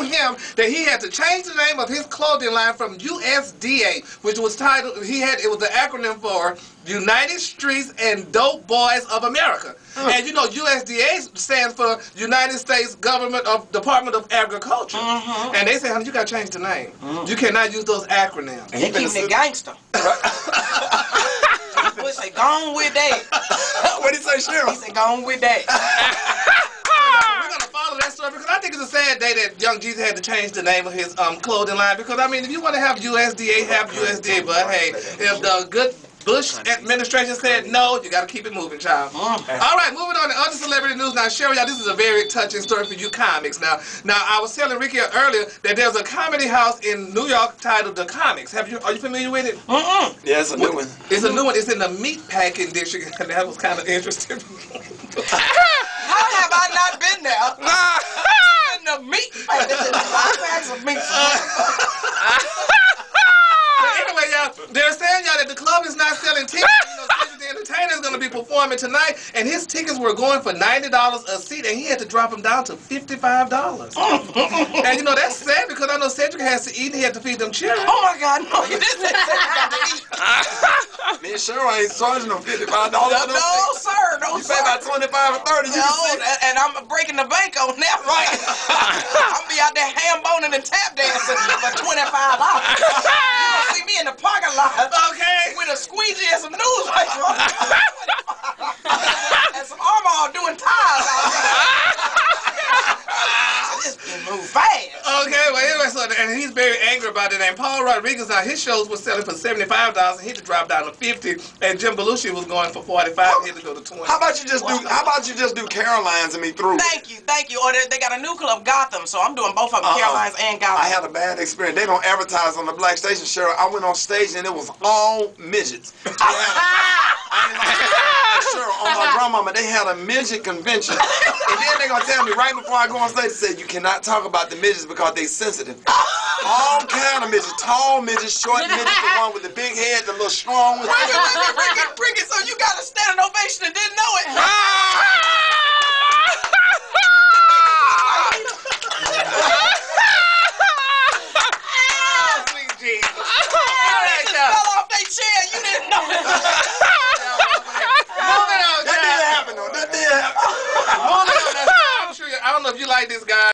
him that he had to change the name of his clothing line from USDA, which was titled, it was the acronym for United Streets and Dope Boys of America. And you know, USDA stands for United States Government of Department of Agriculture. And they say, honey, you got to change the name. You cannot use those acronyms. And he keeping it gangster. He say, go on with that. What did he say, Sheryl? He said, go on with that. We're going to follow that story because I think it's a sad day that Young Jesus had to change the name of his clothing line. Because, I mean, if you want to have USDA, have USDA. But, hey, if the good Bush administration said no, you got to keep it moving, child. All right, moving on to other celebrity news. Now, Sheryl, y'all, this is a very touching story for you comics. Now, I was telling Ricky earlier that there's a comedy house in New York titled The Comics. Are you familiar with it? Yeah, it's a new one. It's a new one. It's in the meatpacking district, and that was kind of interesting. How have I not been there? In the meat packing, bags of meat. Anyway, y'all, they're saying, y'all, that the club is not selling tickets. You know, Cedric the Entertainer is going to be performing tonight, and his tickets were going for $90 a seat, and he had to drop them down to $55. And, you know, that's sad because I know Cedric has to eat, and he had to feed them children. Oh, my God, no, you didn't say Cedric got to eat. Me and Sheryl ain't charging them $55. No, sir, no, you sir. pay about 25 or 30. No, and I'm breaking the bank on that, right? I'm be out there ham boning and tap dancing for $25. See me in the parking lot, Okay. with a squeegee and some newspaper and some Armor doing tires out there. This can move fast. Okay, well, anyway, so, and he's very angry about it. And Paul Rodriguez, now his shows were selling for $75, and he had to drop down to $50. And Jim Belushi was going for $45. He had to go to $20. How about you just do Caroline's and me through? Thank you. Or they got a new club, Gotham, so I'm doing both of them, Caroline's and Gotham. I had a bad experience. They don't advertise on the black station, Sheryl. I went on stage and it was all midgets. Sheryl, on my grandmama, they had a midget convention. And then they're going to tell me right before I go on stage, they said, you cannot talk about the midgets because they're sensitive. All kind of midgets, tall midgets, short midgets, the one with the big head, the little strong ones. Bring it, so you got a standing ovation and didn't know it.